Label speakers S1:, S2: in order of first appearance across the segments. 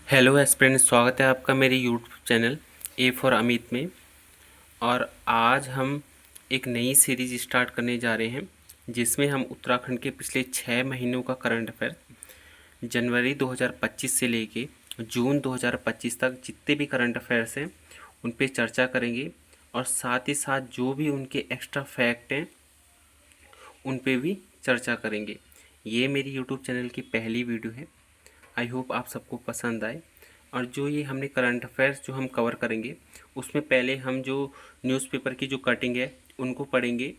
S1: Hello aspirant, स्वागत है आपका मेरे YouTube channel A for Amit में। और आज हम एक नई सीरीज़ स्टार्ट करने जा रहे हैं जिसमें हम उत्तराखंड के पिछले 6 महीनों का करंट अफेयर जनवरी 2025 से लेके जून 2025 तक जितने भी करंट अफेयर्स हैं उन पे चर्चा करेंगे। और साथ ही साथ जो भी उनके एक्स्ट्रा फैक्ट हैं उन पे भी चर्चा करेंगे। ये मेरी यूट्यूब चैनल की पहली वीडियो है। आई होप आप सबको पसंद आए। और जो ये हमने करंट अफेयर्स जो हम कवर करेंगे उसमें पहले हम जो न्यूज़पेपर की जो कटिंग है उनको पढ़ेंगे,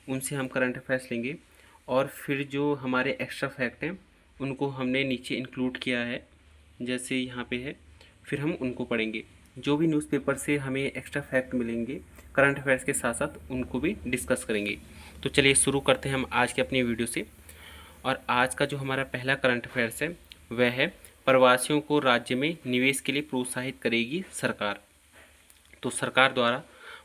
S1: उनसे हम करंट अफेयर्स लेंगे। और फिर जो हमारे एक्स्ट्रा फैक्ट हैं उनको हमने नीचे इंक्लूड किया है, जैसे यहाँ पे है, फिर हम उनको पढ़ेंगे। जो भी न्यूज़पेपर से हमें एक्स्ट्रा फैक्ट मिलेंगे करंट अफेयर्स के साथ साथ उनको भी डिस्कस करेंगे। तो चलिए शुरू करते हैं हम आज की अपनी वीडियो से। और आज का जो हमारा पहला करंट अफेयर्स है वह है प्रवासियों को राज्य में निवेश के लिए प्रोत्साहित करेगी सरकार। तो सरकार द्वारा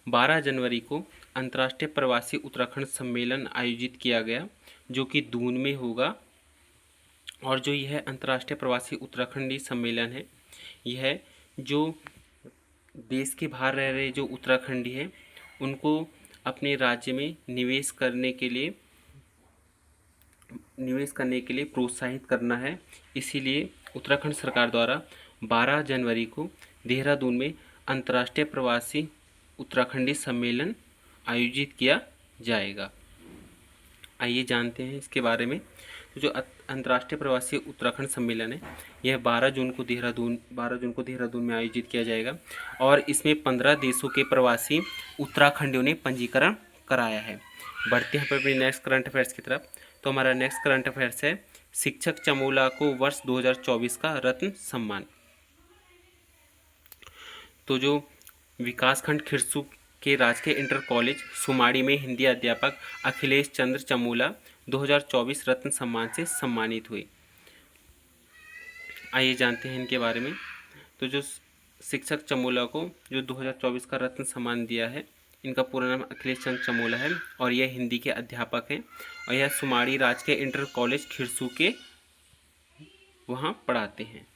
S1: 12 जनवरी को अंतर्राष्ट्रीय प्रवासी उत्तराखंड सम्मेलन आयोजित किया गया जो कि दून में होगा। और जो यह अंतर्राष्ट्रीय प्रवासी उत्तराखंडी सम्मेलन है, यह जो देश के बाहर रह रहे जो उत्तराखंडी हैं उनको अपने राज्य में निवेश करने के लिए प्रोत्साहित करना है। इसीलिए उत्तराखंड सरकार द्वारा 12 जनवरी को देहरादून में अंतर्राष्ट्रीय प्रवासी उत्तराखंडी सम्मेलन आयोजित किया जाएगा। आइए जानते हैं इसके बारे में। तो जो अंतर्राष्ट्रीय प्रवासी उत्तराखंड सम्मेलन है यह 12 जून को देहरादून में आयोजित किया जाएगा। और इसमें 15 देशों के प्रवासी उत्तराखंडियों ने पंजीकरण कराया है। बढ़ते हैं अपने नेक्स्ट करंट अफेयर्स की तरफ। तो हमारा नेक्स्ट करंट अफेयर्स है शिक्षक चमोला को वर्ष 2024 का रत्न सम्मान। तो जो विकासखंड खिरसू के राजकीय इंटर कॉलेज सुमाड़ी में हिंदी अध्यापक अखिलेश चंद्र चमोला 2024 रत्न सम्मान से सम्मानित हुए। आइए जानते हैं इनके बारे में। तो जो शिक्षक चमोला को जो 2024 का रत्न सम्मान दिया है, इनका पूरा नाम अखिलेश चंद्र चमोला है और यह हिंदी के अध्यापक हैं और यह सुमाड़ी राजकीय इंटर कॉलेज खिरसू के वहाँ पढ़ाते हैं।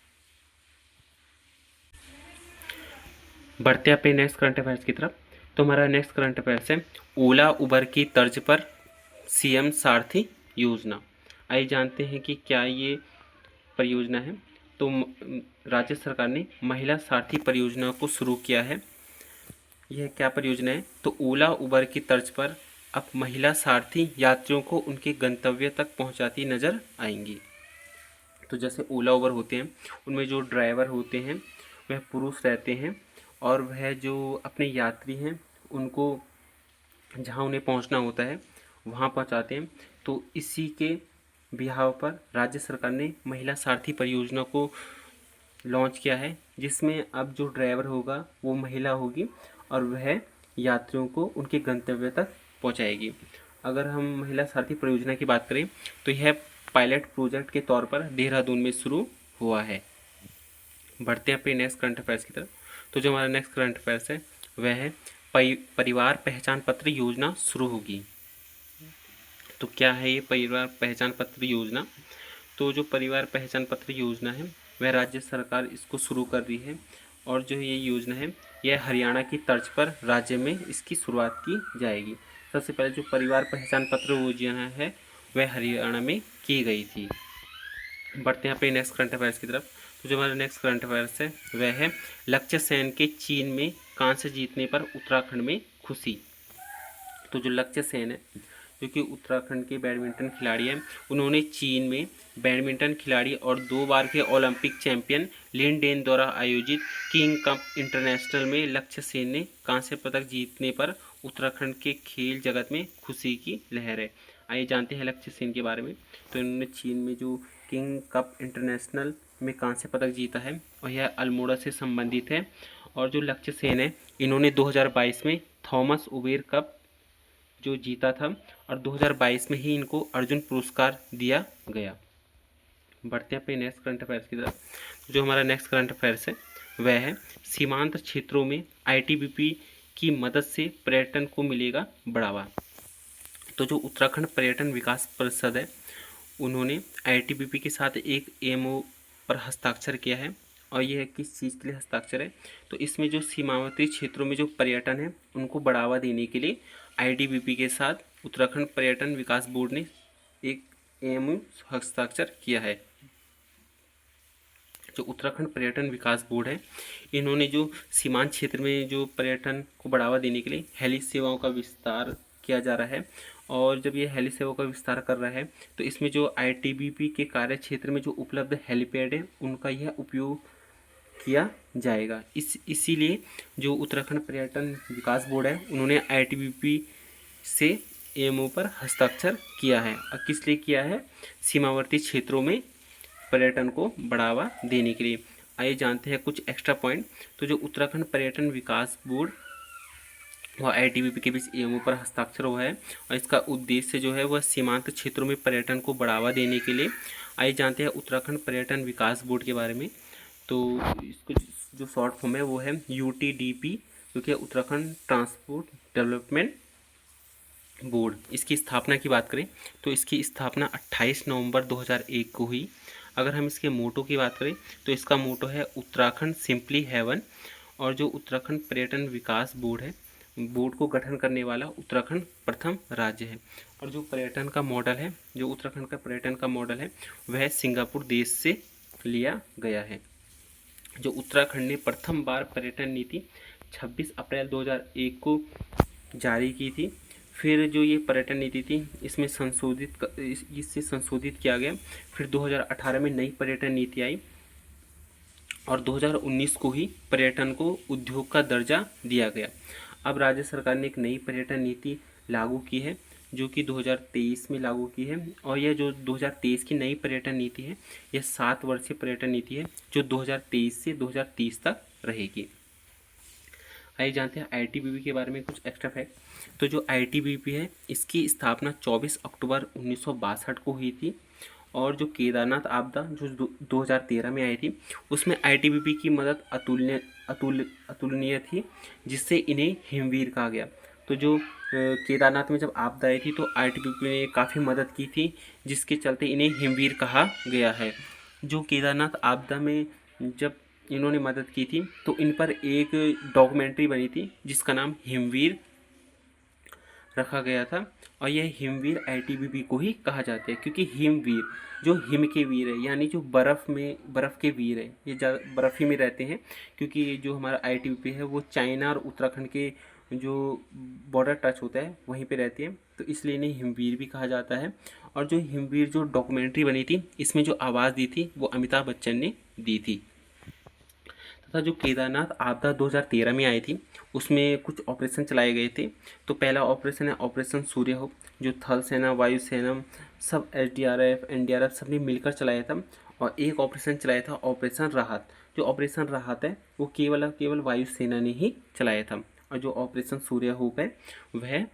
S1: बढ़ते अपने नेक्स्ट करंट अफेयर्स की तरफ। तो हमारा नेक्स्ट करंट अफेयर्स है ओला उबर की तर्ज पर सीएम सारथी योजना। आइए जानते हैं कि क्या ये परियोजना है। तो राज्य सरकार ने महिला सारथी परियोजना को शुरू किया है। यह क्या परियोजना है? तो ओला उबर की तर्ज पर अब महिला सारथी यात्रियों को उनके गंतव्य तक पहुंचाती नजर आएंगी। तो जैसे ओला उबर होते हैं उनमें जो ड्राइवर होते हैं वह पुरुष रहते हैं और वह जो अपने यात्री हैं उनको जहां उन्हें पहुंचना होता है वहां पहुंचाते हैं। तो इसी के बिहाव पर राज्य सरकार ने महिला सारथी परियोजना को लॉन्च किया है, जिसमें अब जो ड्राइवर होगा वो महिला होगी और वह यात्रियों को उनके गंतव्य तक पहुंचाएगी। अगर हम महिला सारथी परियोजना की बात करें तो यह पायलट प्रोजेक्ट के तौर पर देहरादून में शुरू हुआ है। बढ़ते हैं अपने नेक्स्ट करंट अफेयर्स की तरफ। तो जो हमारा नेक्स्ट करंट अफेयर्स है वह है परिवार पहचान पत्र योजना शुरू होगी। तो क्या है ये परिवार पहचान पत्र योजना? तो जो परिवार पहचान पत्र योजना है वह राज्य सरकार इसको शुरू कर रही है और जो ये योजना है यह हरियाणा की तर्ज पर राज्य में इसकी शुरुआत की जाएगी। सबसे पहले जो परिवार पहचान पत्र योजना है वह हरियाणा में की गई थी। बढ़ते हैं अपने नेक्स्ट करंट अफेयर्स की तरफ। तो जो हमारा नेक्स्ट करंट अफेयर्स है वह है लक्ष्य सेन के चीन में कांस्य जीतने पर उत्तराखंड में खुशी। तो जो लक्ष्य सेन है जो कि उत्तराखंड के बैडमिंटन खिलाड़ी हैं, उन्होंने चीन में बैडमिंटन खिलाड़ी और 2 बार के ओलंपिक चैंपियन लिन डेन द्वारा आयोजित किंग कप इंटरनेशनल में लक्ष्य सेन ने कांस्य पदक जीतने पर उत्तराखंड के खेल जगत में खुशी की लहर है। आइए जानते हैं लक्ष्य सेन के बारे में। तो इन्होंने चीन में जो किंग कप इंटरनेशनल में कांस्य पदक जीता है और यह अल्मोड़ा से संबंधित है। और जो लक्ष्य सेन है इन्होंने 2022 में थॉमस उबेर कप जो जीता था और 2022 में ही इनको अर्जुन पुरस्कार दिया गया। बढ़ते हैं अपने नेक्स्ट करंट अफेयर्स की तरफ। जो हमारा नेक्स्ट करंट अफेयर्स है वह है सीमांत क्षेत्रों में आईटीबीपी की मदद से पर्यटन को मिलेगा बढ़ावा। तो जो उत्तराखंड पर्यटन विकास परिषद है उन्होंने आईटीबीपी के साथ एक एमओ पर हस्ताक्षर किया है और यह किस चीज़ के लिए हस्ताक्षर है, तो इसमें जो सीमावर्ती क्षेत्रों में जो पर्यटन है उनको बढ़ावा देने के लिए आईटीबीपी के साथ उत्तराखंड पर्यटन विकास बोर्ड ने एक एमओयू हस्ताक्षर किया है। जो उत्तराखंड पर्यटन विकास बोर्ड है, इन्होंने जो सीमांत क्षेत्र में जो पर्यटन को बढ़ावा देने के लिए हेली सेवाओं का विस्तार किया जा रहा है। और जब ये हेली सेवाओं का विस्तार कर रहा है तो इसमें जो आईटीबीपी के कार्य क्षेत्र में जो उपलब्ध हेलीपैड है उनका यह उपयोग किया जाएगा। इसीलिए जो उत्तराखंड पर्यटन विकास बोर्ड है उन्होंने आईटीबीपी से एमओ पर हस्ताक्षर किया है। और किस लिए किया है? सीमावर्ती क्षेत्रों में पर्यटन को बढ़ावा देने के लिए। आइए जानते हैं कुछ एक्स्ट्रा पॉइंट। तो जो उत्तराखंड पर्यटन विकास बोर्ड वह आईटीबीपी के बीच एमओ पर हस्ताक्षर हुआ है और इसका उद्देश्य जो है वह सीमांत क्षेत्रों में पर्यटन को बढ़ावा देने के लिए। आइए जानते हैं उत्तराखंड पर्यटन विकास बोर्ड के बारे में। तो इसको जो शॉर्ट फॉर्म है वो है यूटीडीपी, जो कि उत्तराखंड ट्रांसपोर्ट डेवलपमेंट बोर्ड। इसकी स्थापना की बात करें तो इसकी स्थापना 28 नवंबर 2001 को हुई। अगर हम इसके मोटो की बात करें तो इसका मोटो है उत्तराखंड सिंपली हेवन। और जो उत्तराखंड पर्यटन विकास बोर्ड है, बोर्ड को गठन करने वाला उत्तराखंड प्रथम राज्य है। और जो पर्यटन का मॉडल है, जो उत्तराखंड का पर्यटन का मॉडल है वह सिंगापुर देश से लिया गया है। जो उत्तराखंड ने प्रथम बार पर्यटन नीति 26 अप्रैल 2001 को जारी की थी। फिर जो ये पर्यटन नीति थी इसमें इससे संशोधित किया गया। फिर 2018 में नई पर्यटन नीति आई और 2019 को ही पर्यटन को उद्योग का दर्जा दिया गया। अब राज्य सरकार ने एक नई पर्यटन नीति लागू की है जो कि 2023 में लागू की है। और यह जो 2023 की नई पर्यटन नीति है यह 7 वर्षीय पर्यटन नीति है जो 2023 से 2030 तक रहेगी। आइए जानते हैं आईटीबीपी के बारे में कुछ एक्स्ट्रा फैक्ट। तो जो आईटीबीपी है इसकी स्थापना 24 अक्टूबर 1962 को हुई थी। और जो केदारनाथ आपदा जो 2013 में आई थी उसमें आईटीबीपी की मदद अतुलनीय थी, जिससे इन्हें हिमवीर कहा गया। तो जो केदारनाथ में जब आपदा आई थी तो आईटीबीपी ने काफ़ी मदद की थी, जिसके चलते इन्हें हिमवीर कहा गया है। जो केदारनाथ आपदा में जब इन्होंने मदद की थी तो इन पर एक डॉक्यूमेंट्री बनी थी जिसका नाम हिमवीर रखा गया था। और यह हिमवीर आईटीबीपी को ही कहा जाता है, क्योंकि हिमवीर जो हिम के वीर है यानी जो बर्फ़ के वीर है, ये ज़्यादा बर्फ़ ही में रहते हैं। क्योंकि जो हमारा आईटीबीपी है वो चाइना और उत्तराखंड के जो बॉर्डर टच होता है वहीं पे रहते हैं, तो इसलिए इन्हें हिमवीर भी कहा जाता है। और जो हिमवीर जो डॉक्यूमेंट्री बनी थी इसमें जो आवाज़ दी थी वो अमिताभ बच्चन ने दी थी। तथा जो केदारनाथ आपदा 2013 में आई थी उसमें कुछ ऑपरेशन चलाए गए थे। तो पहला ऑपरेशन है ऑपरेशन सूर्यहोप, जो थल सेना, वायु सेना, सब एसडीआरएफ, एनडीआरएफ सब ने मिलकर चलाया था। और एक ऑपरेशन चलाया था ऑपरेशन राहत। जो ऑपरेशन राहत है वो केवल वायु सेना ने ही चलाया था। और जो ऑपरेशन सूर्यहोप है वह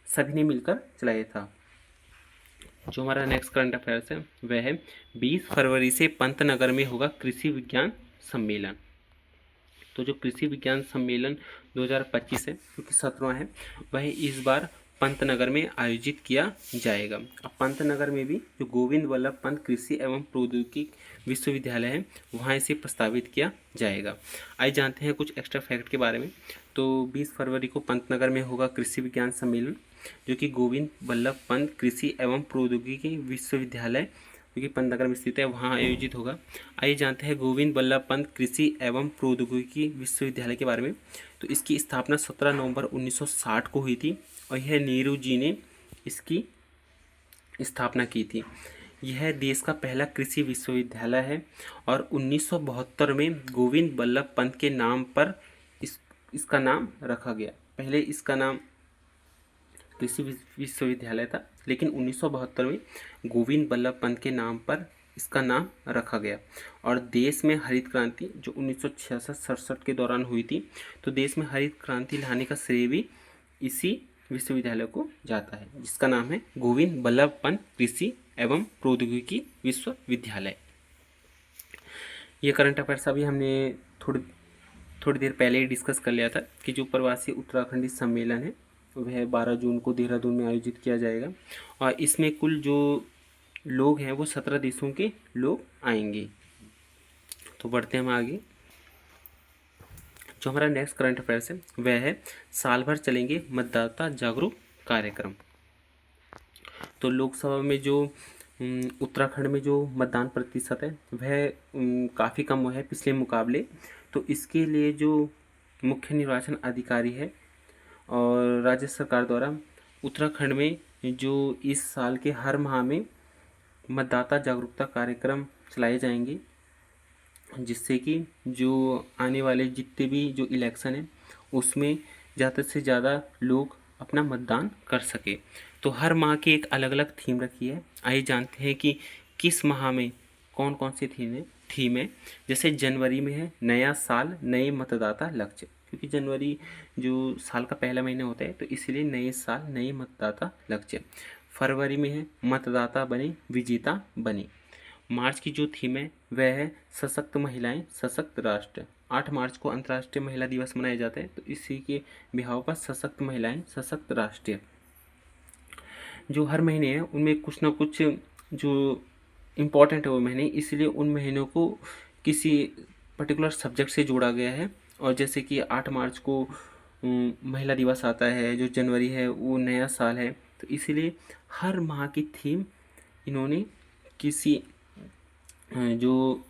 S1: सभी ने मिलकर चलाया था। जो हमारा नेक्स्ट करंट अफेयर्स है वह है 20 फरवरी से पंतनगर में होगा कृषि विज्ञान सम्मेलन। तो जो कृषि विज्ञान सम्मेलन 2025 है जो कि 17वां है वह इस बार पंतनगर में आयोजित किया जाएगा। अब पंतनगर में भी जो गोविंद वल्लभ पंत कृषि एवं प्रौद्योगिकी विश्वविद्यालय है वहाँ इसे प्रस्तावित किया जाएगा। आइए जानते हैं कुछ एक्स्ट्रा फैक्ट के बारे में। तो 20 फरवरी को पंतनगर में होगा कृषि विज्ञान सम्मेलन जो कि गोविंद वल्लभ पंत कृषि एवं प्रौद्योगिकी विश्वविद्यालय जो कि पंतनगर में स्थित है वहाँ आयोजित होगा। आइए जानते हैं गोविंद वल्लभ पंत कृषि एवं प्रौद्योगिकी विश्वविद्यालय के बारे में। तो इसकी स्थापना 17 नवंबर 1960 को हुई थी और यह नेहरू जी ने इसकी स्थापना की थी। यह देश का पहला कृषि विश्वविद्यालय है और 1972 में गोविंद वल्लभ पंत के नाम पर इसका नाम रखा गया। पहले इसका नाम कृषि विश्वविद्यालय था, लेकिन 1972 में गोविंद वल्लभ पंत के नाम पर इसका नाम रखा गया। और देश में हरित क्रांति जो 1966-67 के दौरान हुई थी, तो देश में हरित क्रांति लाने का श्रेय भी इसी विश्वविद्यालय को जाता है, जिसका नाम है गोविंद वल्लभ पंत कृषि एवं प्रौद्योगिकी विश्वविद्यालय। ये करंट अफेयर्स अभी हमने थोड़ी देर पहले ही डिस्कस कर लिया था कि जो प्रवासी उत्तराखंडी सम्मेलन है वह 12 जून को देहरादून में आयोजित किया जाएगा। और इसमें कुल जो लोग हैं वो 17 देशों के लोग आएंगे। तो बढ़ते हैं हम आगे। जो हमारा नेक्स्ट करंट अफेयर्स है वह है साल भर चलेंगे मतदाता जागरूक कार्यक्रम। तो लोकसभा में जो उत्तराखंड में जो मतदान प्रतिशत है वह काफ़ी कम हुआ है पिछले मुकाबले। तो इसके लिए जो मुख्य निर्वाचन अधिकारी है और राज्य सरकार द्वारा उत्तराखंड में जो इस साल के हर माह में मतदाता जागरूकता कार्यक्रम चलाए जाएंगे, जिससे कि जो आने वाले जितने भी जो इलेक्शन है उसमें ज़्यादा से ज़्यादा लोग अपना मतदान कर सके। तो हर माह की एक अलग अलग थीम रखी है। आइए जानते हैं कि किस माह में कौन कौन सी थीम है। जैसे जनवरी में है नया साल नए मतदाता लक्ष्य, क्योंकि जनवरी जो साल का पहला महीना होता है तो इसलिए नए साल नए मतदाता लक्ष्य। फरवरी में है मतदाता बने विजेता बने। मार्च की जो थीम है वह है सशक्त महिलाएं सशक्त राष्ट्र। 8 मार्च को अंतर्राष्ट्रीय महिला दिवस मनाया जाता है, तो इसी के बिहाव पर सशक्त महिलाएं सशक्त राष्ट्र। जो हर महीने हैं उनमें कुछ ना कुछ जो इम्पोर्टेंट है वो महीने, इसलिए उन महीनों को किसी पर्टिकुलर सब्जेक्ट से जोड़ा गया है। और जैसे कि 8 मार्च को महिला दिवस आता है, जो जनवरी है वो नया साल है, तो इसीलिए हर माह की थीम इन्होंने किसी जो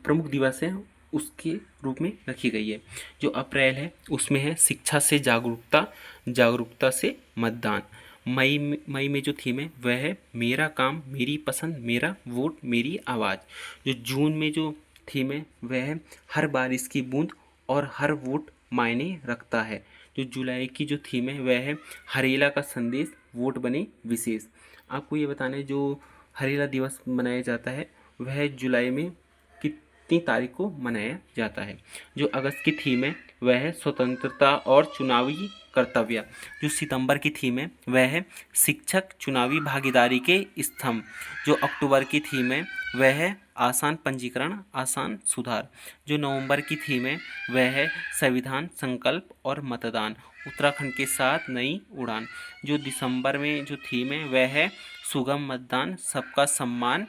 S1: प्रमुख दिवस है उसके रूप में रखी गई है। जो अप्रैल है उसमें है शिक्षा से जागरूकता, जागरूकता से मतदान। मई में जो थीम है वह है मेरा काम मेरी पसंद मेरा वोट मेरी आवाज़। जो जून में जो थीम है वह है हर बारिश की बूंद और हर वोट मायने रखता है। जो जुलाई की जो थीम है वह है हरेला का संदेश वोट बने विशेष। आपको ये बताना है जो हरेला दिवस मनाया जाता है वह जुलाई में कितनी तारीख को मनाया जाता है। जो अगस्त की थीम है वह है स्वतंत्रता और चुनावी कर्तव्य। जो सितंबर की थीम है वह है शिक्षक चुनावी भागीदारी के स्तंभ। जो अक्टूबर की थीम है वह है आसान पंजीकरण आसान सुधार। जो नवंबर की थीम है वह है संविधान संकल्प और मतदान उत्तराखंड के साथ नई उड़ान। जो दिसंबर में जो थीम है वह है सुगम मतदान सबका सम्मान।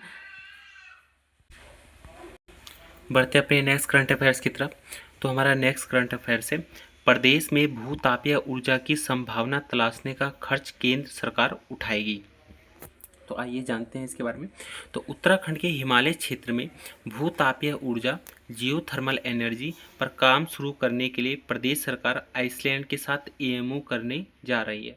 S1: बढ़ते अपने नेक्स्ट करंट अफेयर्स की तरफ। तो हमारा नेक्स्ट करंट अफेयर्स है प्रदेश में भूतापीय ऊर्जा की संभावना तलाशने का खर्च केंद्र सरकार उठाएगी। तो आइए जानते हैं इसके बारे में। तो उत्तराखंड के हिमालय क्षेत्र में भूतापीय ऊर्जा जियोथर्मल एनर्जी पर काम शुरू करने के लिए प्रदेश सरकार आइसलैंड के साथ एमओयू करने जा रही है।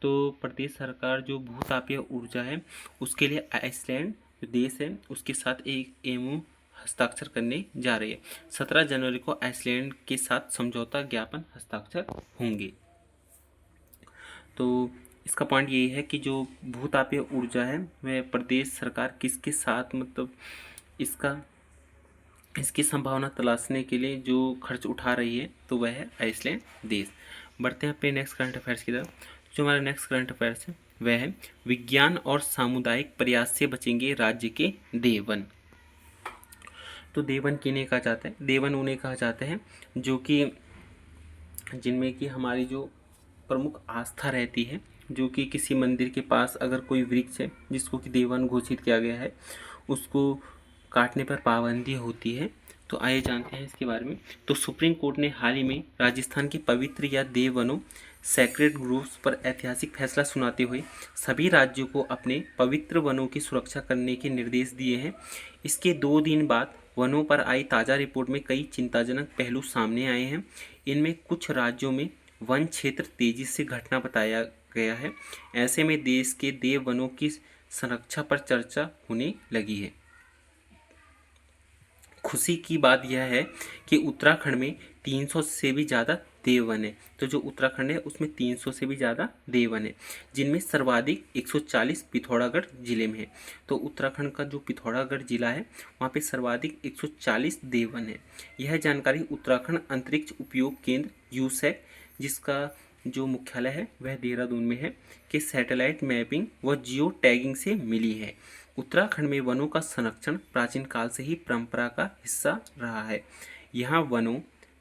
S1: तो प्रदेश सरकार जो भूतापीय ऊर्जा है उसके लिए आइसलैंड जो देश है उसके साथ एक एमओयू हस्ताक्षर करने जा रही है। 17 जनवरी को आइसलैंड के साथ समझौता ज्ञापन हस्ताक्षर होंगे। तो इसका पॉइंट यही है कि जो भूतापीय ऊर्जा है वह प्रदेश सरकार किसके साथ मतलब इसकी संभावना तलाशने के लिए जो खर्च उठा रही है तो वह है आइसलैंड देश। बढ़ते हैं अपने नेक्स्ट करंट अफेयर्स की तरफ। जो हमारा नेक्स्ट करंट अफेयर्स है वह है विज्ञान और सामुदायिक प्रयास से बचेंगे राज्य के देवन। तो देवन किन्हें कहा जाता है? देवन उन्हें कहा जाता है जो कि जिनमें कि हमारी जो प्रमुख आस्था रहती है, जो कि किसी मंदिर के पास अगर कोई वृक्ष है जिसको कि देवन घोषित किया गया है उसको काटने पर पाबंदी होती है। तो आइए जानते हैं इसके बारे में। तो सुप्रीम कोर्ट ने हाल ही में राजस्थान के पवित्र या देव वनों सैक्रेड ग्रोव्स पर ऐतिहासिक फैसला सुनाते हुए सभी राज्यों को अपने पवित्र वनों की सुरक्षा करने के निर्देश दिए हैं। इसके 2 दिन बाद वनों पर आई ताज़ा रिपोर्ट में कई चिंताजनक पहलू सामने आए हैं। इनमें कुछ राज्यों में वन क्षेत्र तेजी से घटना बताया गया है। ऐसे में देश के देव वनों की संरक्षा पर चर्चा होने लगी है। खुशी की बात यह है कि उत्तराखंड में 300 से भी ज़्यादा देववन है। तो जो उत्तराखंड है उसमें 300 से भी ज़्यादा देववन है, जिनमें सर्वाधिक 140 पिथौरागढ़ जिले में है। तो उत्तराखंड का जो पिथौरागढ़ जिला है वहाँ पे सर्वाधिक 140 देववन है। यह जानकारी उत्तराखंड अंतरिक्ष उपयोग केंद्र यूसैक, जिसका जो मुख्यालय है वह देहरादून में है, कि सैटेलाइट मैपिंग व जियो टैगिंग से मिली है। उत्तराखंड में वनों का संरक्षण प्राचीन काल से ही परंपरा का हिस्सा रहा है। यहाँ वनों,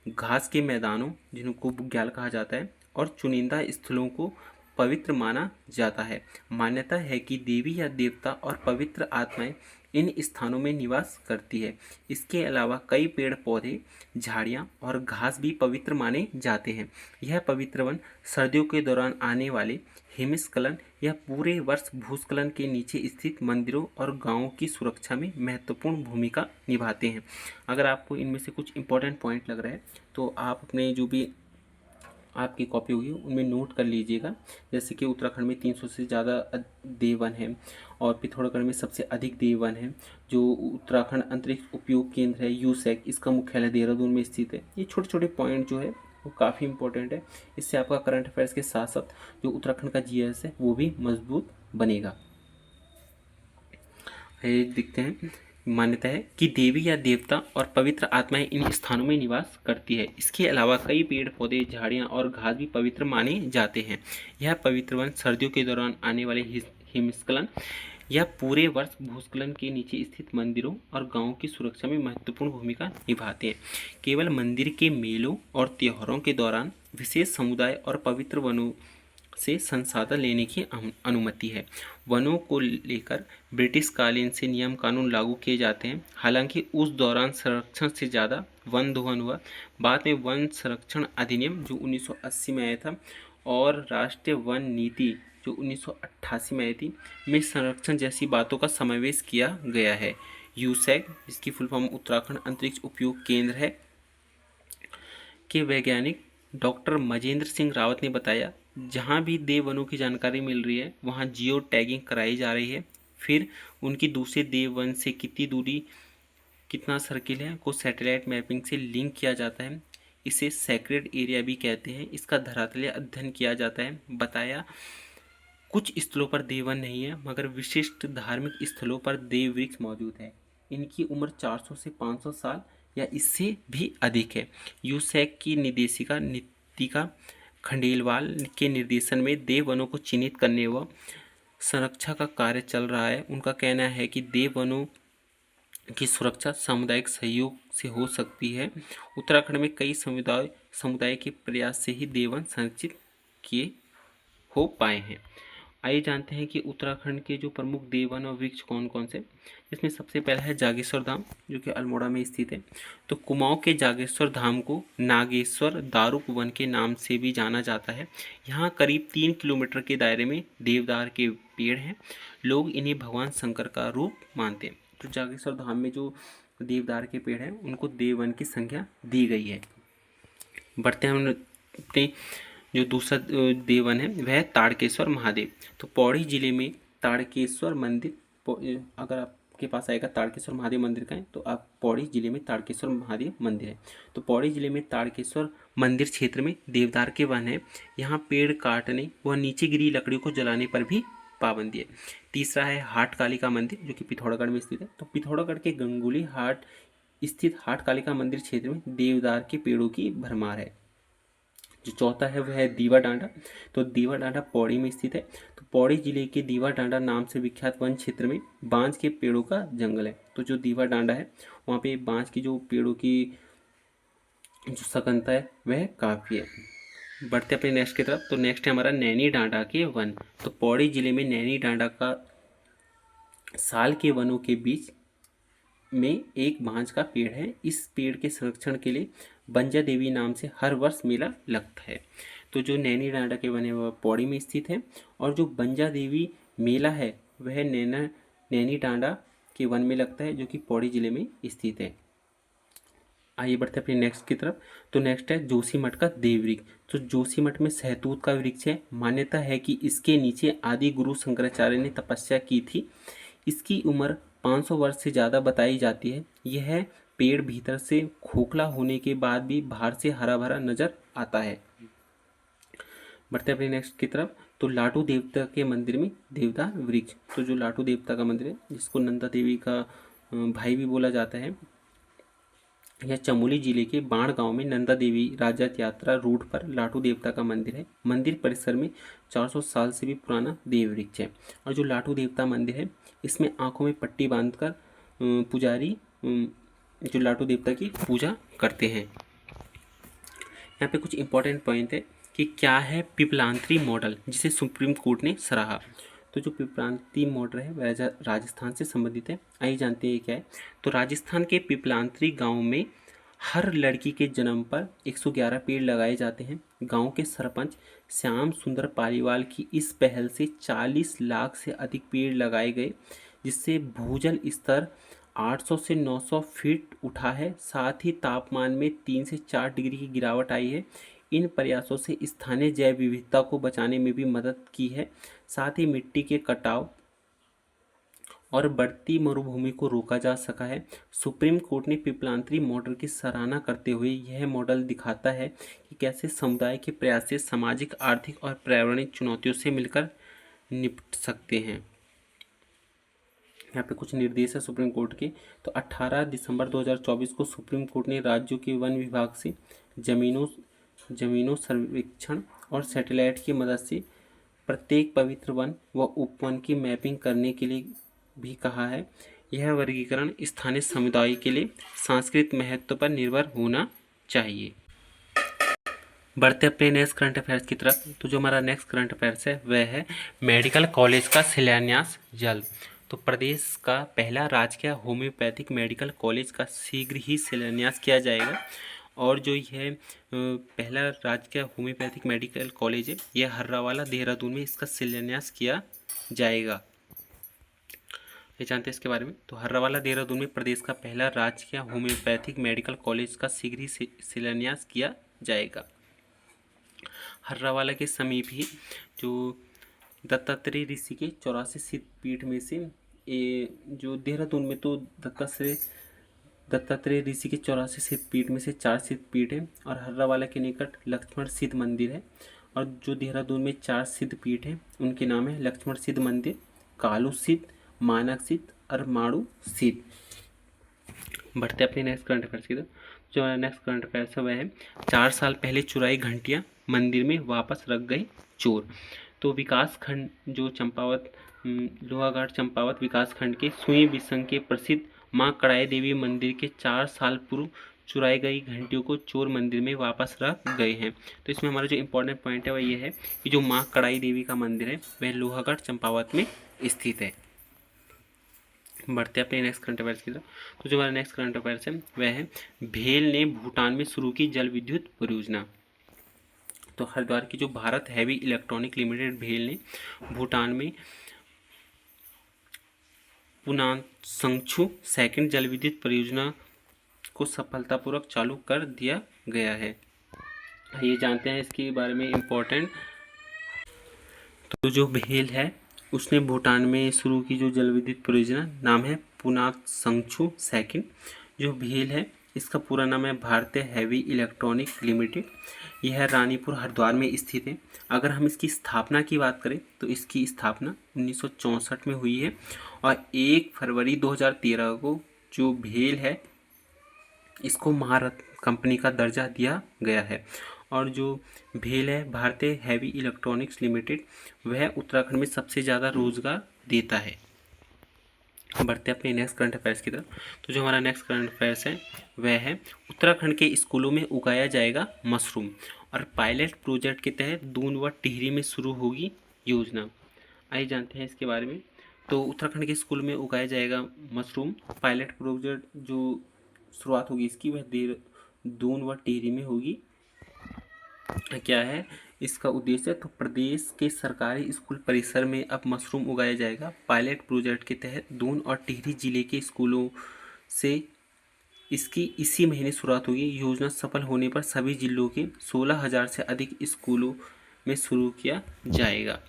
S1: घास के मैदानों जिनको बुग्याल कहा जाता है और चुनिंदा स्थलों को पवित्र माना जाता है। मान्यता है कि देवी या देवता और पवित्र आत्माएं इन स्थानों में निवास करती है। इसके अलावा कई पेड़ पौधे, झाड़ियाँ और घास भी पवित्र माने जाते हैं। यह पवित्र वन सर्दियों के दौरान आने वाले हिमस्खलन या पूरे वर्ष भूस्खलन के नीचे स्थित मंदिरों और गांवों की सुरक्षा में महत्वपूर्ण भूमिका निभाते हैं। अगर आपको इनमें से कुछ इंपॉर्टेंट पॉइंट लग रहा है तो आप अपने जो भी आपकी कॉपी होगी उनमें नोट कर लीजिएगा। जैसे कि उत्तराखंड में 300 से ज़्यादा देववन हैं और पिथौरागढ़ में सबसे अधिक देववन है। जो उत्तराखंड अंतरिक्ष उपयोग केंद्र है यूसैक, इसका मुख्यालय देहरादून में स्थित है। ये छोटे छोटे पॉइंट जो है वो काफ़ी इंपॉर्टेंट है। इससे आपका करंट अफेयर्स के साथ साथ जो उत्तराखंड का जीएस है वो भी मजबूत बनेगा। देखते हैं। मान्यता है कि देवी या देवता और पवित्र आत्माएं इन स्थानों में निवास करती है। इसके अलावा कई पेड़ पौधे, झाड़ियां और घास भी पवित्र माने जाते हैं। यह पवित्र वन सर्दियों के दौरान आने वाले हिमस्खलन या पूरे वर्ष भूस्खलन के नीचे स्थित मंदिरों और गांवों की सुरक्षा में महत्वपूर्ण भूमिका निभाते हैं। केवल मंदिर के मेलों और त्योहारों के दौरान विशेष समुदाय और पवित्र वनों से संसाधन लेने की अनुमति है। वनों को लेकर ब्रिटिश कालीन से नियम कानून लागू किए जाते हैं। हालांकि उस दौरान संरक्षण से ज़्यादा वन दोहन हुआ। बाद में वन संरक्षण अधिनियम जो 1980 में आया था और राष्ट्रीय वन नीति जो 1988 में आई थी में संरक्षण जैसी बातों का समावेश किया गया है। यूसैक, जिसकी फुल फॉर्म उत्तराखंड अंतरिक्ष उपयोग केंद्र है, के वैज्ञानिक डॉक्टर मजेंद्र सिंह रावत ने बताया, जहाँ भी देव वनों की जानकारी मिल रही है वहाँ जियो टैगिंग कराई जा रही है। फिर उनकी दूसरे देव वन से कितनी दूरी, कितना सर्किल है को सैटेलाइट मैपिंग से लिंक किया जाता है। इसे सैक्रेड एरिया भी कहते हैं। इसका धरातलीय अध्ययन किया जाता है। बताया, कुछ स्थलों पर देव वन नहीं है मगर विशिष्ट धार्मिक स्थलों पर देव वृक्ष मौजूद है। इनकी उम्र 400 से 500 साल या इससे भी अधिक है। यूसैक की निदेशिका नितिका खंडेलवाल के निर्देशन में देव वनों को चिन्हित करने व संरक्षा का कार्य चल रहा है। उनका कहना है कि देव वनों की सुरक्षा सामुदायिक सहयोग से हो सकती है। उत्तराखंड में कई समुदाय के प्रयास से ही देव वन संरक्षित किए हो पाए हैं। आइए जानते हैं कि उत्तराखंड के जो प्रमुख देववन और वृक्ष कौन कौन से। इसमें सबसे पहला है जागेश्वर धाम जो कि अल्मोड़ा में स्थित है। तो कुमाऊं के जागेश्वर धाम को नागेश्वर दारुक वन के नाम से भी जाना जाता है। यहाँ करीब 3 किलोमीटर के दायरे में देवदार के पेड़ हैं। लोग इन्हें भगवान शंकर का रूप मानते हैं। तो जागेश्वर धाम में जो देवदार के पेड़ हैं उनको देववन की संख्या दी गई है। बढ़ते हैं हम अपने जो दूसरा देवन है वह ताड़केश्वर महादेव। तो पौड़ी जिले में ताड़केश्वर मंदिर, अगर आपके पास आएगा ताड़केश्वर महादेव मंदिर का है तो आप पौड़ी जिले में ताड़केश्वर महादेव मंदिर है। तो पौड़ी जिले में ताड़केश्वर मंदिर क्षेत्र में देवदार के वन है। यहाँ पेड़ काटने व नीचे गिरी लकड़ियों को जलाने पर भी पाबंदी है। तीसरा है हाट कालिका मंदिर जो कि पिथौरागढ़ में स्थित है। तो पिथौरागढ़ के गंगुली हाट स्थित हाट कालिका मंदिर क्षेत्र में देवदार के पेड़ों की भरमार है। जो चौथा है वह है दीवा डांडा। तो दीवा डांडा पौड़ी में स्थित है। तो पौड़ी जिले के दीवा डांडा नाम से विख्यात वन क्षेत्र में बांज के पेड़ों का जंगल है। तो जो दीवा डांडा है वहाँ पे बांज की जो पेड़ों की जो सकंता है वह काफ़ी है। बढ़ते अपने नेक्स्ट की तरफ। तो नेक्स्ट है हमारा नैनी डांडा के वन। तो पौड़ी जिले में नैनी डांडा का साल के वनों के बीच में एक बांज का पेड़ है। इस पेड़ के संरक्षण के लिए बंजा देवी नाम से हर वर्ष मेला लगता है। तो जो नैनी डांडा के वन है वह पौड़ी में स्थित है और जो बंजा देवी मेला है वह नैनी डांडा के वन में लगता है जो कि पौड़ी जिले में स्थित है। आइए बढ़ते अपने नेक्स्ट की तरफ। तो नेक्स्ट है जोशीमठ का देव वृक्ष। तो जोशीमठ में सहतूत का वृक्ष है। मान्यता है कि इसके नीचे आदि गुरु शंकराचार्य ने तपस्या की थी। इसकी उम्र 500 वर्ष से ज़्यादा बताई जाती है। यह पेड़ भीतर से खोखला होने के बाद भी बाहर से हरा भरा नजर आता है। बढ़ते अपने नेक्स्ट की तरफ। तो लाटू देवता के मंदिर में देवदार वृक्ष। तो जो लाटू देवता का मंदिर है जिसको नंदा देवी का भाई भी बोला जाता है, यह चमोली जिले के बाण गांव में नंदा देवी राजत यात्रा रूट पर लाटू देवता का मंदिर है। मंदिर परिसर में 400 साल से भी पुराना देव वृक्ष है। और जो लाटू देवता मंदिर है इसमें आंखों में पट्टी बांधकर पुजारी जो लाटू देवता की पूजा करते हैं। यहाँ पे कुछ इंपॉर्टेंट पॉइंट है कि क्या है पिपलांत्री मॉडल जिसे सुप्रीम कोर्ट ने सराहा। तो जो पिपलांत्री मॉडल है वह राजस्थान से संबंधित है। आइए जानते हैं क्या है। तो राजस्थान के पिपलांत्री गांव में हर लड़की के जन्म पर 111 पेड़ लगाए जाते हैं। गांव के सरपंच श्याम सुंदर पालीवाल की इस पहल से 40 लाख से अधिक पेड़ लगाए गए, जिससे भूजल स्तर 800 से 900 फीट उठा है। साथ ही तापमान में 3 से 4 डिग्री की गिरावट आई है। इन प्रयासों से स्थानीय जैव विविधता को बचाने में भी मदद की है। साथ ही मिट्टी के कटाव और बढ़ती मरुभूमि को रोका जा सका है। सुप्रीम कोर्ट ने पिपलांत्री मॉडल की सराहना करते हुए यह मॉडल दिखाता है कि कैसे समुदाय के प्रयास से सामाजिक, आर्थिक और पर्यावरणीय चुनौतियों से मिलकर निपट सकते हैं। यहाँ पे कुछ निर्देश है सुप्रीम कोर्ट के। तो 18 दिसंबर 2024 को सुप्रीम कोर्ट ने राज्यों के वन विभाग से जमीनों सर्वेक्षण और सैटेलाइट की मदद से प्रत्येक पवित्र वन व उपवन की मैपिंग करने के लिए भी कहा है। यह वर्गीकरण स्थानीय समुदाय के लिए सांस्कृतिक महत्व पर निर्भर होना चाहिए। बढ़ते अपने नेक्स्ट करंट अफेयर्स की तरफ। तो जो हमारा नेक्स्ट करंट अफेयर्स है वह है मेडिकल कॉलेज का शिलान्यास जल्द। तो प्रदेश का पहला राजकीय होम्योपैथिक मेडिकल कॉलेज का शीघ्र ही शिलान्यास किया जाएगा। और जो यह पहला राजकीय होम्योपैथिक मेडिकल कॉलेज है यह हर्रावाला देहरादून में इसका शिलान्यास किया जाएगा। ये जानते हैं इसके बारे में। तो हर्रावाला देहरादून में प्रदेश का पहला राजकीय होम्योपैथिक मेडिकल कॉलेज का शीघ्र ही शिलान्यास किया जाएगा। हर्रावाला के समीप ही जो दत्तात्रेय ऋषि के 84 सिद्धपीठ में से जो देहरादून में तो दत्तात्रेय ऋषि के 84 सिद्धपीठ में से 4 सिद्धपीठ है और हर्रावाला के निकट लक्ष्मण सिद्ध मंदिर है। और जो देहरादून में 4 सिद्धपीठ हैं उनके नाम है लक्ष्मण सिद्ध मंदिर, कालू सिद्ध, मानक सिद्ध और माणु सिद्ध। बढ़ते अपने नेक्स्ट करंट अफेयर्स की तरफ। जो नेक्स्ट करंट अफेयर्स है वह है 4 साल पहले चुराई घंटियां मंदिर में वापस रख गए चोर। तो विकास खंड जो चंपावत लोहाघाट चंपावत विकास खंड के सुई बिसंग के प्रसिद्ध मां कड़ाई देवी मंदिर के 4 साल पूर्व चुराई गई घंटियों को चोर मंदिर में वापस रख गए हैं। तो इसमें हमारा जो इम्पोर्टेंट पॉइंट है वह यह है कि जो मां कड़ाई देवी का मंदिर है वह लोहाघाट चंपावत में स्थित है। बढ़ते अपने नेक्स्ट करंट अफेयर्स की तरफ। तो जो हमारा नेक्स्ट करंट अफेयर्स है वह है भेल ने भूटान में शुरू की जल विद्युत परियोजना। तो हरिद्वार की जो भारत हैवी इलेक्ट्रॉनिक लिमिटेड भेल ने भूटान में पुनासंगछू सेकंड जल विद्युत परियोजना को सफलतापूर्वक चालू कर दिया गया है। ये जानते हैं इसके बारे में इम्पोर्टेंट। तो जो भेल है उसने भूटान में शुरू की जो जल विद्युत परियोजना नाम है पुनासंगछू सेकंड। जो भेल है इसका पूरा नाम है भारतीय हैवी इलेक्ट्रॉनिक लिमिटेड। यह रानीपुर हरिद्वार में स्थित है। अगर हम इसकी स्थापना की बात करें तो इसकी स्थापना 1964 में हुई है और 1 फरवरी 2013 को जो भेल है इसको महारत्न कंपनी का दर्जा दिया गया है। और जो भेल है भारतीय हैवी इलेक्ट्रॉनिक्स लिमिटेड वह उत्तराखंड में सबसे ज़्यादा रोजगार देता है। बढ़ते अपने नेक्स्ट करंट अफेयर्स की तरफ। तो जो हमारा नेक्स्ट करंट अफेयर्स है वह है उत्तराखंड के स्कूलों में उगाया जाएगा मशरूम और पायलट प्रोजेक्ट के तहत दून व टिहरी में शुरू होगी योजना। आइए जानते हैं इसके बारे में। तो उत्तराखंड के स्कूल में उगाया जाएगा मशरूम। पायलट प्रोजेक्ट जो शुरुआत होगी इसकी वह दून व टिहरी में होगी। क्या है इसका उद्देश्य? तो प्रदेश के सरकारी स्कूल परिसर में अब मशरूम उगाया जाएगा। पायलट प्रोजेक्ट के तहत दून और टिहरी जिले के स्कूलों से इसकी इसी महीने शुरुआत होगी। योजना सफल होने पर सभी जिलों के 16,000 से अधिक स्कूलों में शुरू किया जाएगा।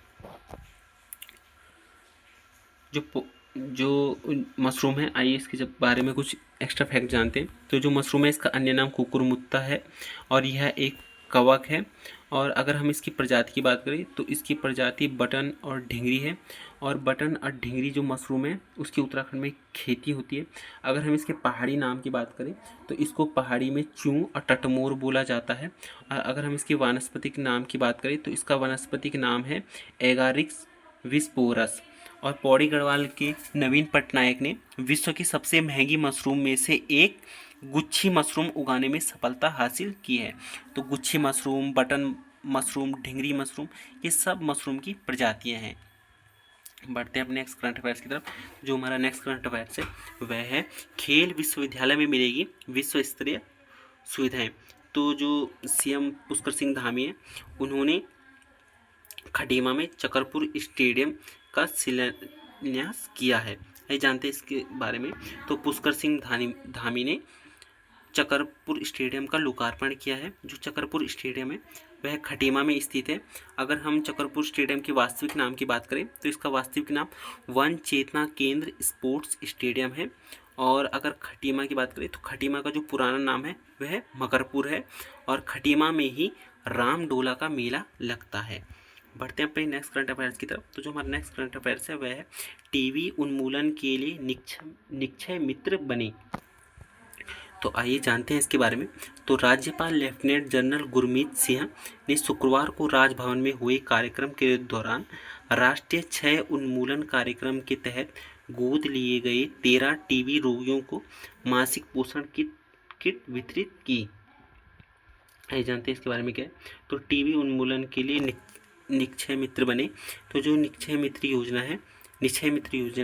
S1: जो मशरूम है आइए इसके बारे में कुछ एक्स्ट्रा फैक्ट जानते हैं। तो जो मशरूम है इसका अन्य नाम कुकुरमुत्ता है और यह एक कवक है। और अगर हम इसकी प्रजाति की बात करें तो इसकी प्रजाति बटन और ढिंगरी है। और बटन और ढिंगरी जो मशरूम है उसकी उत्तराखंड में खेती होती है। अगर हम इसके पहाड़ी नाम की बात करें तो इसको पहाड़ी में चूं और टटमोर बोला जाता है। और अगर हम इसके वानस्पतिक नाम की बात करें तो इसका वानस्पतिक नाम है एगारिक्स विस्पोरस। और पौड़ी गढ़वाल के नवीन पटनायक ने विश्व की सबसे महंगी मशरूम में से एक गुच्छी मशरूम उगाने में सफलता हासिल की है। तो गुच्छी मशरूम, बटन मशरूम, ढिंगरी मशरूम ये सब मशरूम की प्रजातियां हैं। बढ़ते हैं अपने नेक्स्ट करंट अफेयर्स की तरफ। जो हमारा नेक्स्ट करंट अफेयर्स है वह है खेल विश्वविद्यालय में मिलेगी विश्व स्तरीय सुविधाएं। तो जो सीएम पुष्कर सिंह धामी हैं उन्होंने खटीमा में चकरपुर स्टेडियम का शिलान्यास किया है। ये जानते हैं इसके बारे में। तो पुष्कर सिंह धामी ने चकरपुर स्टेडियम का लोकार्पण किया है। जो चकरपुर स्टेडियम है वह खटीमा में स्थित है। अगर हम चकरपुर स्टेडियम के वास्तविक नाम की बात करें तो इसका वास्तविक नाम वन चेतना केंद्र स्पोर्ट्स स्टेडियम है। और अगर खटीमा की बात करें तो खटीमा का जो पुराना नाम है वह मकरपुर है। और खटीमा में ही रामडोला का मेला लगता है। बढ़ते हैं अपने नेक्स्ट करंट अफेयर्स की तरफ। तो जो हमारा नेक्स्ट करंट अफेयर्स है वह है टीवी उन्मूलन के लिए निक्षय मित्र बने। तो आइए जानते हैं इसके बारे में। तो राज्यपाल लेफ्टिनेंट जनरल गुरमीत सिंह ने शुक्रवार को राजभवन में हुए कार्यक्रम के दौरान राष्ट्रीय क्षय उन्मूलन कार्यक्रम के तहत गोद लिए गए 13 टीबी रोगियों को मासिक पोषण किट वितरित की। आइए जानते हैं इसके बारे में क्या है। तो टीबी उन्मूलन के लिए निक्षय मित्र बने। तो जो निक्षय मित्र योजना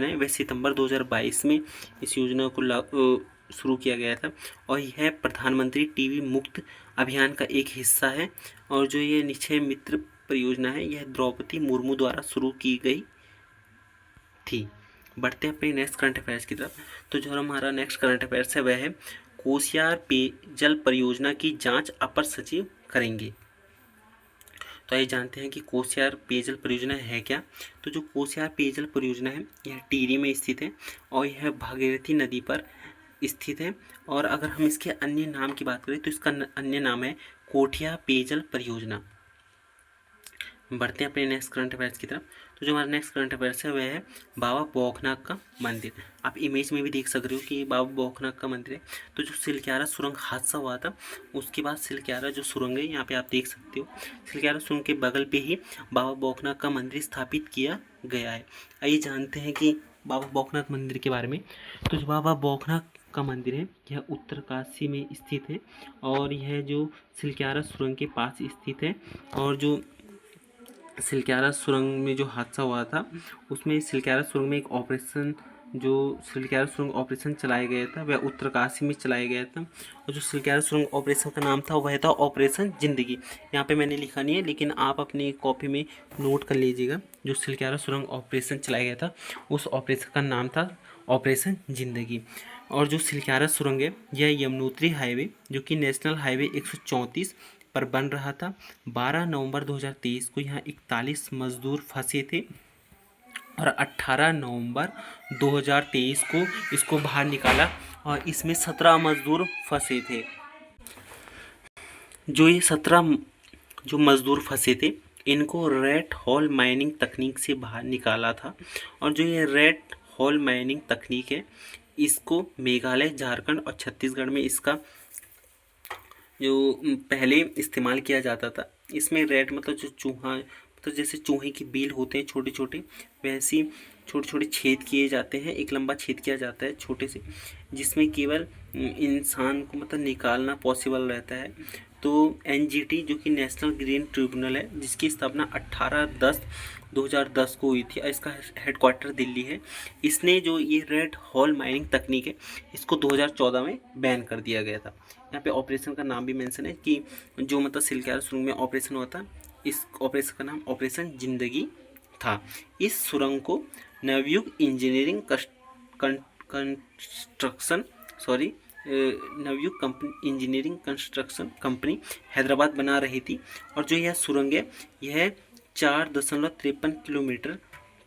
S1: है वह सितंबर 2022 में इस योजना को शुरू किया गया था। और यह प्रधानमंत्री टीबी मुक्त अभियान का एक हिस्सा है। और जो ये निक्षय मित्र परियोजना है यह द्रौपदी मुर्मू द्वारा शुरू की गई थी। बढ़ते हैं अपने नेक्स्ट करंट अफेयर्स की तरफ। तो जो हमारा नेक्स्ट करंट अफेयर्स है वह है कोसियार पेयजल परियोजना की जांच अपर सचिव करेंगे। तो आइए जानते हैं कि कोसियार पेयजल परियोजना है क्या। तो जो कोसियार पेयजल परियोजना है यह टिहरी में स्थित है और यह भागीरथी नदी पर स्थित है। और अगर हम इसके अन्य नाम की बात करें तो इसका अन्य नाम है कोठिया पेयजल परियोजना। बढ़ते हैं अपने नेक्स्ट करंट अफेयर्स की तरफ। तो जो हमारा नेक्स्ट करंट अफेयर्स है वह है बाबा बौखनाथ का मंदिर। आप इमेज में भी देख सक रहे हो कि ये बाबा बौखनाथ का मंदिर है। तो जो सिलक्यारा सुरंग हादसा हुआ था उसके बाद सिलक्यारा जो सुरंग है यहाँ पे आप देख सकते हो, सिलक्यारा सुरंग के बगल पे ही बाबा बौखनाथ का मंदिर स्थापित किया गया है। आइए जानते हैं कि बाबा बौखनाथ मंदिर के बारे में। तो जो बाबा बौखनाथ का मंदिर है यह उत्तरकाशी में स्थित है और यह जो सिलक्यारा सुरंग के पास स्थित है। और जो सिलक्यारा सुरंग में जो हादसा हुआ था उसमें सिलक्यारा सुरंग में एक ऑपरेशन चलाया गया था वह उत्तरकाशी में चलाया गया था। और जो सिलक्यारा सुरंग ऑपरेशन का नाम था वह था ऑपरेशन जिंदगी। यहाँ पे मैंने लिखा नहीं है लेकिन आप अपनी कॉपी में नोट कर लीजिएगा। जो सिलक्यारा सुरंग ऑपरेशन चलाया गया था उस ऑपरेशन का नाम था ऑपरेशन जिंदगी। और जो सिलक्यारा सुरंग है यह यमुनोत्री हाईवे जो कि नेशनल हाईवे 134 पर बन रहा था। 12 नवंबर 2023 को यहाँ 41 मजदूर फंसे थे और 18 नवंबर 2023 को इसको बाहर निकाला और इसमें 17 मजदूर फंसे थे। जो ये 17 जो मजदूर फंसे थे इनको रेड हॉल माइनिंग तकनीक से बाहर निकाला था। और जो ये रेड हॉल माइनिंग तकनीक है इसको मेघालय, झारखंड और छत्तीसगढ़ में इसका जो पहले इस्तेमाल किया जाता था। इसमें रेड मतलब जो चूहा मतलब जैसे चूहे की बील होते हैं छोटे छोटे वैसी छोटे छोटे छेद किए जाते हैं। एक लंबा छेद किया जाता है छोटे से जिसमें केवल इंसान को मतलब निकालना पॉसिबल रहता है। तो एनजीटी जो कि नेशनल ग्रीन ट्रिब्यूनल है जिसकी स्थापना 18/10/2010 को हुई थी। इसका हेडक्वार्टर दिल्ली है। इसने जो ये रेड हॉल माइनिंग तकनीक है इसको 2014 में बैन कर दिया गया था। यहाँ पे ऑपरेशन का नाम भी मेंशन है कि जो मतलब सिलक्यारा सुरंग में ऑपरेशन हुआ था इस ऑपरेशन का नाम ऑपरेशन जिंदगी था। इस सुरंग को Navayuga engineering engineering construction company Hyderabad बना रही थी। और जो यह सुरंग है यह 4.53 किलोमीटर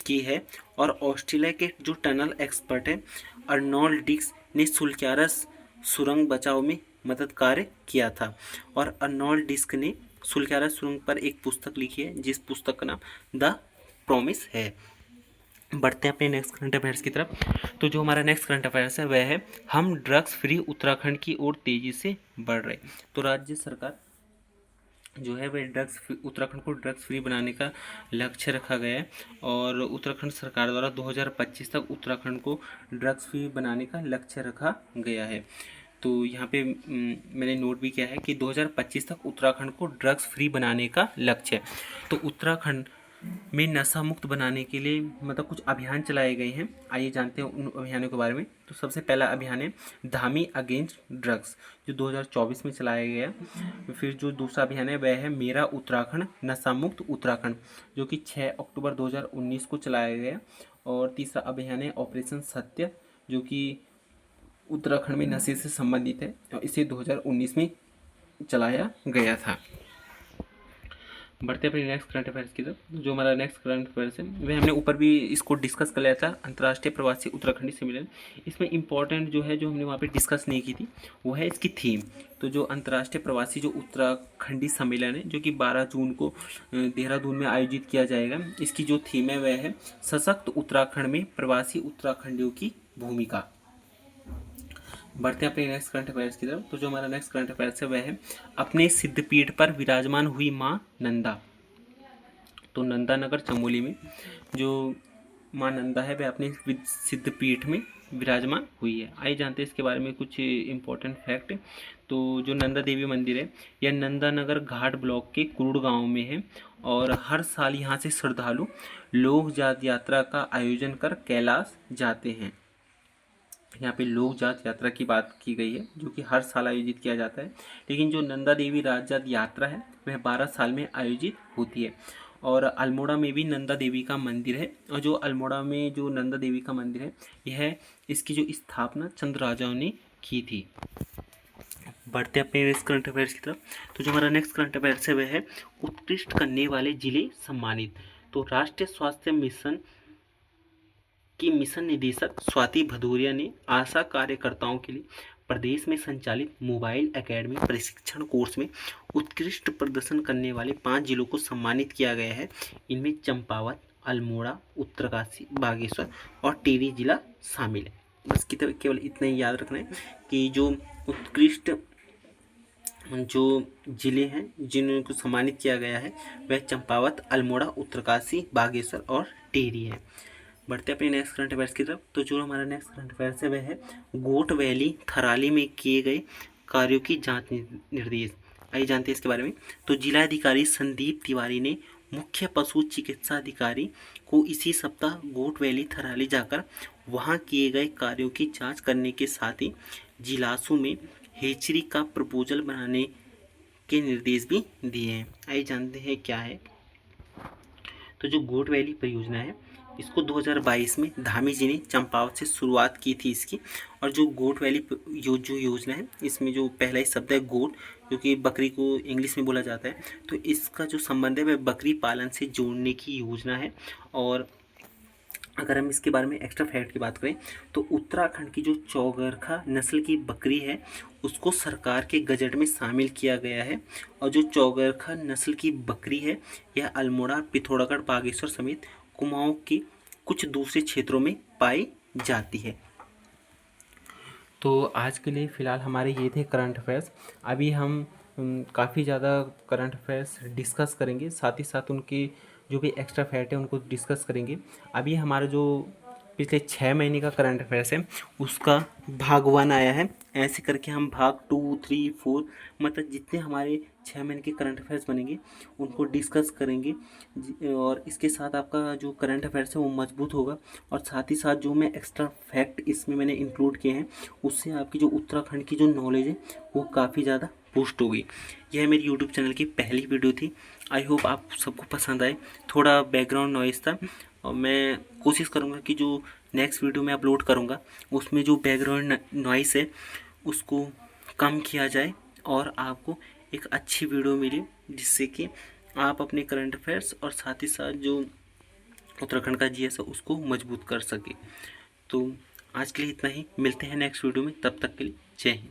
S1: की है। और ऑस्ट्रेलिया के जो टनल एक्सपर्ट है अर्नोल्ड डिक्स ने सिलक्यारा सुरंग बचाव में मदद कार्य किया था। और अर्नोल्ड डिक्स ने सिलक्यारा सुरंग पर एक पुस्तक लिखी है जिस पुस्तक का नाम द प्रॉमिस है। बढ़ते हैं अपने नेक्स्ट करंट अफेयर्स की तरफ। तो जो हमारा नेक्स्ट करंट अफेयर्स है वह है हम ड्रग्स फ्री उत्तराखंड की ओर तेजी से बढ़ रहे। तो राज्य सरकार जो है वह उत्तराखंड को ड्रग्स फ्री बनाने का लक्ष्य रखा गया है। और उत्तराखंड सरकार द्वारा 2025 तक उत्तराखंड को ड्रग्स फ्री बनाने का लक्ष्य रखा गया है। तो यहाँ पे मैंने नोट भी किया है कि 2025 तक उत्तराखंड को ड्रग्स फ्री बनाने का लक्ष्य है। तो उत्तराखंड में नशा मुक्त बनाने के लिए मतलब कुछ अभियान चलाए गए हैं। आइए जानते हैं उन अभियानों के बारे में। तो सबसे पहला अभियान है धामी अगेंस्ट ड्रग्स, जो 2024 में चलाया गया। फिर जो दूसरा अभियान है वह है मेरा उत्तराखंड नशा मुक्त उत्तराखंड, जो कि 6 अक्टूबर 2019 को चलाया गया। और तीसरा अभियान है ऑपरेशन सत्य, जो कि उत्तराखंड में नशे से संबंधित है और इसे 2019 में चलाया गया था। बढ़ते अपने नेक्स्ट करंट अफेयर्स की तरफ। जो हमारा नेक्स्ट करंट अफेयर्स है वह हमने ऊपर भी इसको डिस्कस कर लिया था, अंतर्राष्ट्रीय प्रवासी उत्तराखंडी सम्मेलन। इसमें इंपॉर्टेंट जो है जो हमने वहाँ पे डिस्कस नहीं की थी वो है इसकी थीम। तो जो अंतर्राष्ट्रीय प्रवासी जो उत्तराखंडी सम्मेलन है जो कि 12 जून को देहरादून में आयोजित किया जाएगा, इसकी जो थीम है वह है सशक्त उत्तराखंड में प्रवासी उत्तराखंडियों की भूमिका। बढ़ते हैं अपने नेक्स्ट करंट अफेयर्स की तरफ। तो जो हमारा नेक्स्ट करंट अफेयर्स है वह है अपने सिद्धपीठ पर विराजमान हुई माँ नंदा। तो नंदा नगर चमोली में जो माँ नंदा है वह अपने सिद्धपीठ में विराजमान हुई है। आइए जानते हैं इसके बारे में कुछ इम्पोर्टेंट फैक्ट। तो जो नंदा देवी मंदिर है यह नंदा नगर घाट ब्लॉक के कुरुड़ गांव में है और हर साल यहाँ से श्रद्धालु लोक जात यात्रा का आयोजन कर कैलाश जाते हैं। यहाँ पे लोक जात यात्रा की बात की गई है जो कि हर साल आयोजित किया जाता है, लेकिन जो नंदा देवी राज जात यात्रा है वह 12 साल में आयोजित होती है। और अल्मोड़ा में भी नंदा देवी का मंदिर है और जो अल्मोड़ा में जो नंदा देवी का मंदिर है यह इसकी जो स्थापना चंद राजाओं ने की थी। बढ़ते अपने नेक्स्ट करंट अफेयर्स की तरफ। तो जो हमारा नेक्स्ट करंट अफेयर्स है वह है उत्कृष्ट करने वाले जिले सम्मानित। तो राष्ट्रीय स्वास्थ्य मिशन की मिशन निदेशक स्वाति भदौरिया ने आशा कार्यकर्ताओं के लिए प्रदेश में संचालित मोबाइल एकेडमी प्रशिक्षण कोर्स में उत्कृष्ट प्रदर्शन करने वाले 5 जिलों को सम्मानित किया गया है। इनमें चंपावत, अल्मोड़ा, उत्तरकाशी, बागेश्वर और टिहरी जिला शामिल है। बस केवल इतना ही याद रखना है कि जो उत्कृष्ट जो जिले हैं जिनको सम्मानित किया गया है वह चंपावत, अल्मोड़ा, उत्तरकाशी, बागेश्वर और टिहरी है। बढ़ते अपने नेक्स्ट करंट अफेयर्स की तरफ। तो जो हमारा नेक्स्ट करंट अफेयर्स है वह है गोट वैली थराली में किए गए कार्यों की जांच निर्देश। आइए जानते हैं इसके बारे में। तो जिलाधिकारी संदीप तिवारी ने मुख्य पशु चिकित्सा अधिकारी को इसी सप्ताह गोट वैली थराली जाकर वहां किए गए कार्यों की जांच करने के साथ ही जिलासू में हेचरी का प्रपोजल बनाने के निर्देश भी दिए हैं। आइए जानते हैं क्या है। तो जो गोट वैली परियोजना है इसको 2022 में धामी जी ने चंपावत से शुरुआत की थी इसकी। और जो गोट वैली जो योजना है इसमें जो पहला ही शब्द है गोट, जो कि बकरी को इंग्लिश में बोला जाता है, तो इसका जो संबंध है वह बकरी पालन से जोड़ने की योजना है। और अगर हम इसके बारे में एक्स्ट्रा फैक्ट की बात करें तो उत्तराखंड की जो चौगरखा नस्ल की बकरी है उसको सरकार के गजट में शामिल किया गया है। और जो चौगरखा नस्ल की बकरी है यह अल्मोड़ा, पिथौरागढ़, बागेश्वर समेत कुमाऊं के कुछ दूसरे क्षेत्रों में पाई जाती है। तो आज के लिए फ़िलहाल हमारे ये थे करंट अफेयर्स। अभी हम काफ़ी ज़्यादा करंट अफेयर्स डिस्कस करेंगे, साथ ही साथ उनके जो भी एक्स्ट्रा फैक्ट है उनको डिस्कस करेंगे। अभी हमारा जो पिछले 6 महीने का करंट अफेयर्स है उसका भाग 1 आया है। ऐसे करके हम भाग 2, 3, 4 मतलब जितने हमारे 6 महीने के करंट अफेयर्स बनेंगे उनको डिस्कस करेंगे। और इसके साथ आपका जो करंट अफेयर्स है वो मजबूत होगा और साथ ही साथ जो मैं एक्स्ट्रा फैक्ट इसमें मैंने इंक्लूड किए हैं उससे आपकी जो उत्तराखंड की जो नॉलेज है वो काफ़ी ज़्यादा बूस्ट होगी। यह मेरी यूट्यूब चैनल की पहली वीडियो थी। आई होप आप सबको पसंद आए। थोड़ा बैकग्राउंड नॉइज़ था और मैं कोशिश करूँगा कि जो नेक्स्ट वीडियो मैं अपलोड करूँगा उसमें जो बैकग्राउंड नॉइज़ है उसको कम किया जाए और आपको एक अच्छी वीडियो मिले जिससे कि आप अपने करंट अफेयर्स और साथ ही साथ जो उत्तराखंड का जीएस है उसको मजबूत कर सके। तो आज के लिए इतना ही, मिलते हैं नेक्स्ट वीडियो में, तब तक के लिए जय हिंद।